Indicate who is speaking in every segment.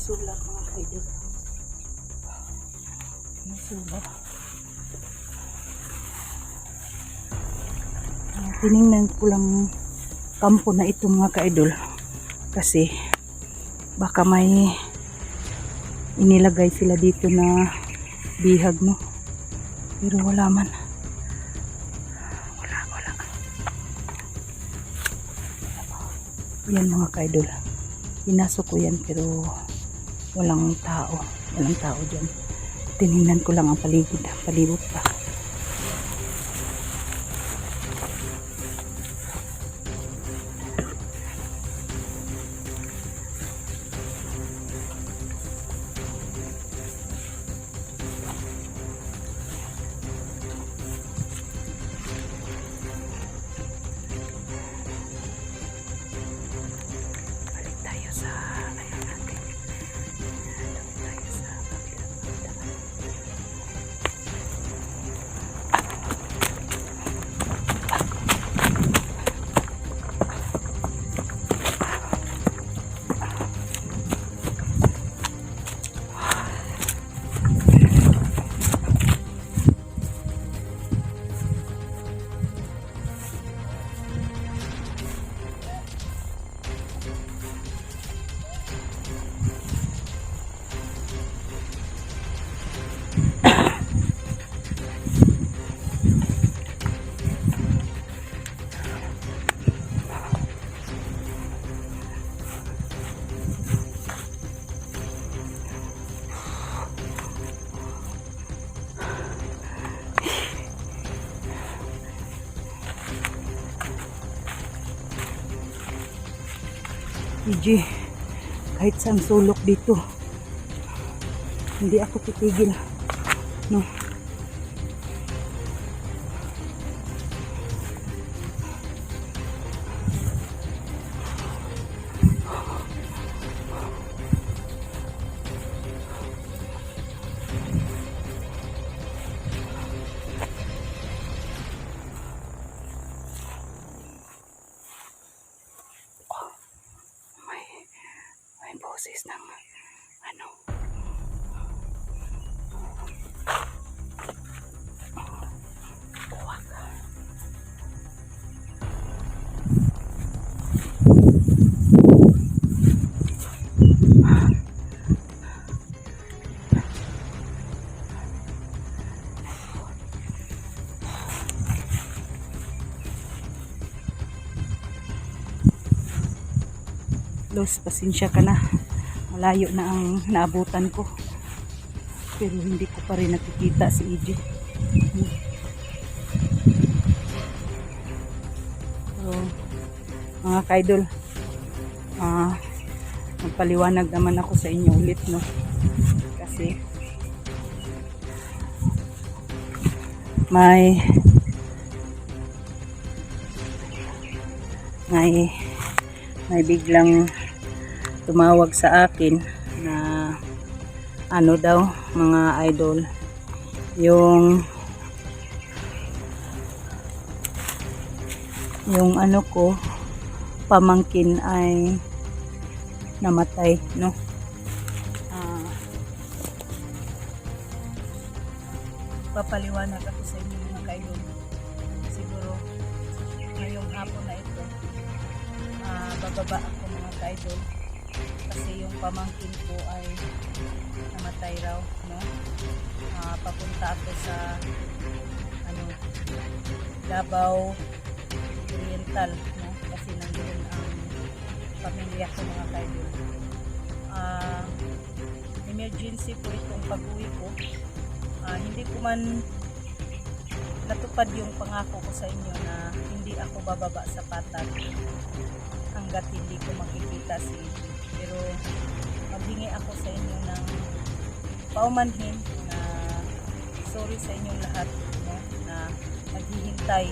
Speaker 1: sulat mga kaidol. May sulat. Tinignan ko lang kampo na ito mga kaidol. Kasi baka may inilagay sila dito na bihag, no? Pero wala man. Wala. Yan mga kaidol. Pinasok ko yan pero walang tao. Walang tao dyan. Tinignan ko lang ang paligid. Palibot pa. EJ, kahit saan sulok dito, hindi ako titigil, no? May boses ng ano, buwak. Los, pasensya ka na. Malayo na ang naabutan ko. Pero hindi ko pa rin nakikita si EJ. So, mga kaidol, magpaliwanag naman ako sa inyo ulit, no? Kasi may biglang tumawag sa akin na ano daw mga idol, yung ano ko, pamangkin ay namatay, no? Papaliwanag ako sa inyo mga kaidol. Siguro ngayong hapon na ito, bababa ako mga kaidol, kasi yung pamangkin ko ay namatay raw, no? Papunta ako sa ano, Davao Oriental, no? Kasi nandoon ang pamilya ko mga kaidol. Emergency po itong pag-uwi ko. Hindi ko man natupad yung pangako ko sa inyo na hindi ako bababa sa patag hanggat hindi ko makikita si EJ. Pero maghingi ako sa inyo ng paumanhin na sorry sa inyong lahat, no? Na naghihintay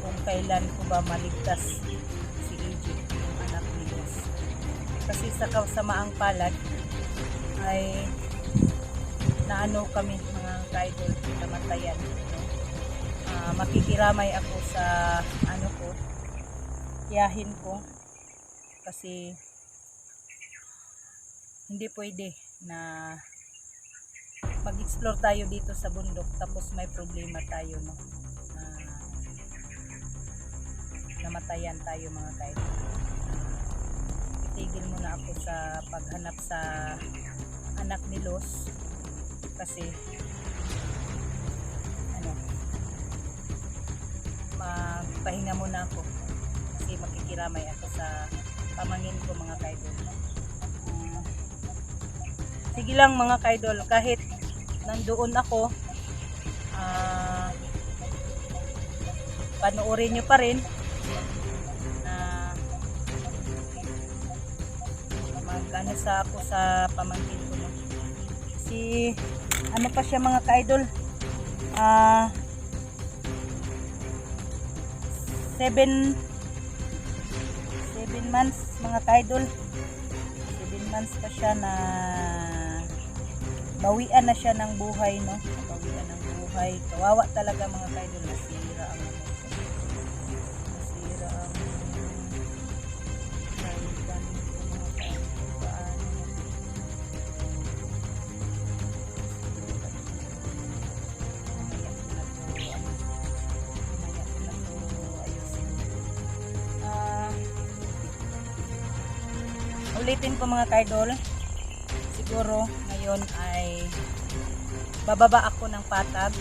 Speaker 1: kung kailan ko ba maligtas si EJ, yung anak ni Diyos. Kasi sa kasamaang palad ay naano kami mga kaidol, namatayan, no? Makikiramay ako sa ano ko, tiyahin ko, kasi hindi pwede na mag-explore tayo dito sa bundok tapos may problema tayo, no? Ah, namatayan tayo mga kaidol. Itigil muna ako sa paghanap sa anak ni Los kasi ano, magpahinga muna ako kasi makikiramay ako sa pamangkin ko mga kaidol. Sige lang mga kaidol, kahit nandoon ako, panoorin nyo pa rin na mag-ano sa ako sa pamangkin ko, no? Si ano pa siya mga kaidol, 7 months mga kaidol, 7 months pa siya na bawian na siya ng buhay, no? Bawian ng buhay. Kawawa talaga mga kaidol, nasira ang kaiban ko mga kaidol. Paano? Mamaya ko na to ayusin. Ulitin ko mga kaidol, siguro ngayon ay bababa ako ng patag.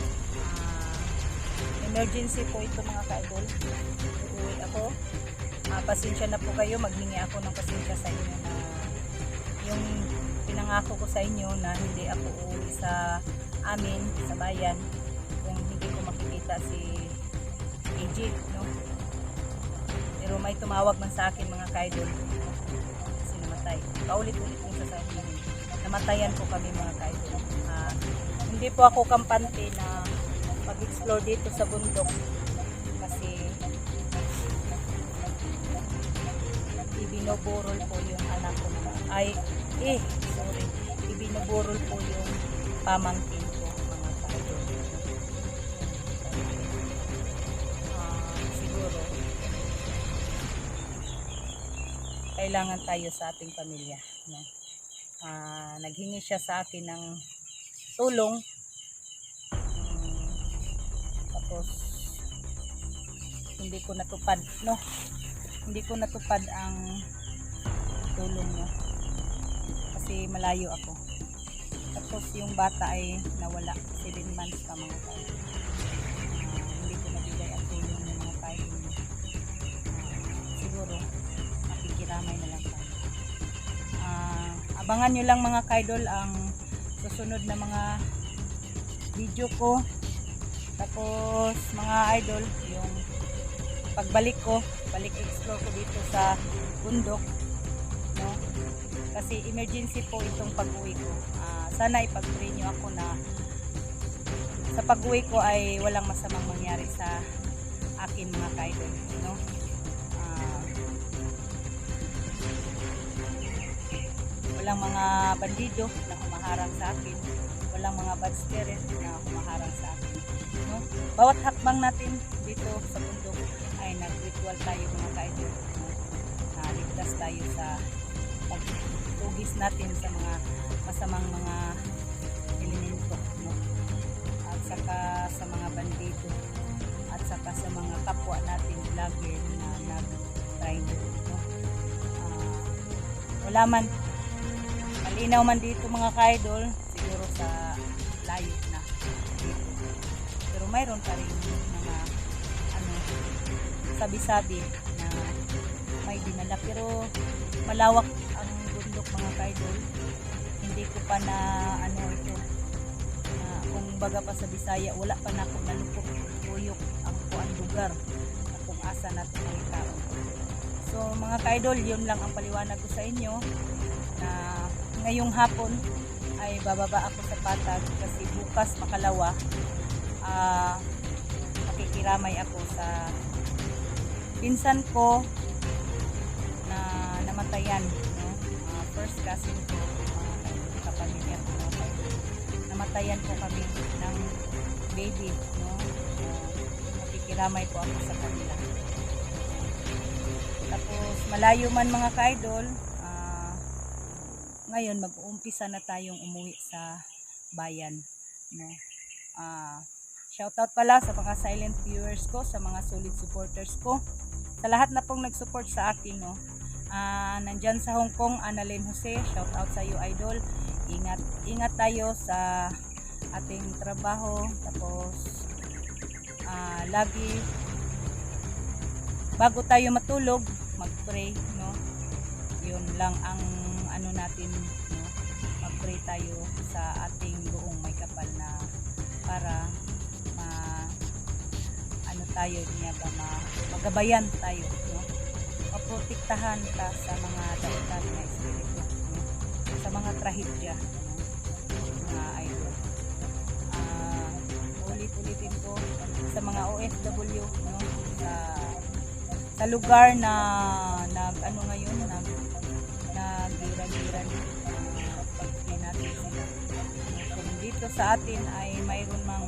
Speaker 1: Emergency po ito mga kaidol, uuwi ako. Pasensya na po kayo, maghingi ako ng pasensya sa inyo na yung pinangako ko sa inyo na hindi ako uuwi sa amin, sa bayan, kung hindi ko makikita si AJ, no? Pero may tumawag man sa akin mga kaidol kasi namatay. Paulit-ulit yung sasabihin namin, namatayan po kami mga kaidol. Hindi po ako kampante na mag-explore dito sa bundok kasi ibinoborol po yung anak ko ibinoborol po yung pamangkin ko mga kaidol. Siguro kailangan tayo sa ating pamilya, no? Naghingi siya sa akin ng tulong, tapos hindi ko natupad, no? Hindi ko natupad ang tulong niya kasi malayo ako. Tapos yung bata ay nawala, 7 months pa mga kaidol. Hindi ko nabigay ang tulong ng mga kaidol. Siguro makikiramay na lang tayo. Abangan nyo lang mga kaidol ang susunod na mga video ko. Tapos mga idol, yung pagbalik ko, balik explore ko dito sa bundok, no? Kasi emergency po itong pag-uwi ko. Sana ipag-pray nyo ako na sa pag-uwi ko ay walang masamang mangyari sa akin mga kaidol, no? Walang mga bandido na humaharang sa akin, walang mga bad spirit na humaharang sa akin, no? Bawat hakbang natin dito sa bundok ay nag-ritual tayo mga kaidol, no? Ligtas tayo sa pagtugis natin sa mga masamang mga elemento, no? At saka sa mga bandido at saka sa mga kapwa natin vlogger na nag-rider, no? Wala man malinaw man dito mga kaidol, siguro sa layo na dito. Pero mayroon pa rin mga sabi-sabi na may dinala, pero malawak ang bundok mga kaidol. Hindi ko pa na ito kung baga pa sa Bisaya, wala pa na akong nalupok tuyok ang kuan lugar na kung asa natin ang tao. So mga kaidol, yun lang ang paliwanag ko sa inyo na ngayong hapon ay bababa ako sa patag kasi bukas makalawa makikiramay ako sa pinsan ko na namatayan, no? First cousin ko, kapamilya ko, no? Namatayan po kami ng baby, no? Makikiramay po ako sa kanila. Tapos malayo man mga kaidol, ngayon mag-uumpisa na tayong umuwi sa bayan, no. Shoutout pala sa mga silent viewers ko, sa mga solid supporters ko, sa lahat na pong nag-support sa akin, no. Nandyan sa Hong Kong, Annalyn Jose, shoutout sa iyo, idol. Ingat tayo sa ating trabaho, tapos lagi bago tayo matulog, mag-pray, no. Yun lang ang ano natin, no. Mag-pray tayo sa ating buong may kapal na para ano tayo niya ba magabayan tayo, no. Maprotektahan ka sa mga dahilan na espiritu, no? Sa mga trahedya, no? Mga idol. Ulit-ulitin ko sa mga OFW, no? Sa lugar na ano ngayon, nagira-giran, pag-pray natin sila. Kung dito sa atin ay mayroon mang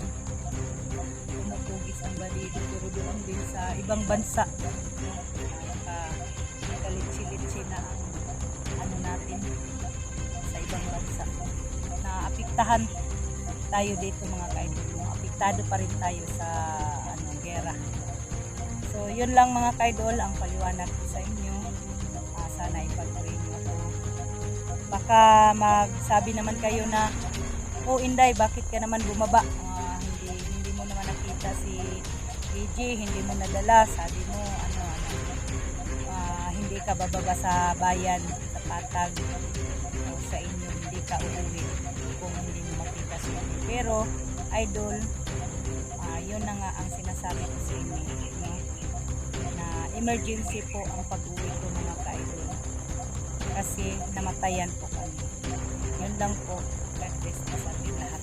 Speaker 1: tumutugis ang balido, pero doon din sa ibang bansa, nakalitsi-litsi na ang ano natin sa ibang bansa, na apektahan tayo dito mga kaidol, no? Apektado pa rin tayo sa gera. So yun lang mga kaidol ang paliwanag ko sa inyo. Sana ipag-pray nyo ako. Baka magsabi naman kayo na, oh Inday, bakit ka naman bumaba? Hindi mo naman nakita si PG, hindi mo nadala, sabi mo hindi ka bababa sa bayan, sa Patag, o sa inyo hindi ka uuwi kung hindi mo makita si PG. Pero idol, yun na nga ang sinasabi ko sa inyo, no? Na emergency po ang pag-uwi ko mga ka-idol, kasi namatayan po kami. Yun lang po. God bless sa ating lahat.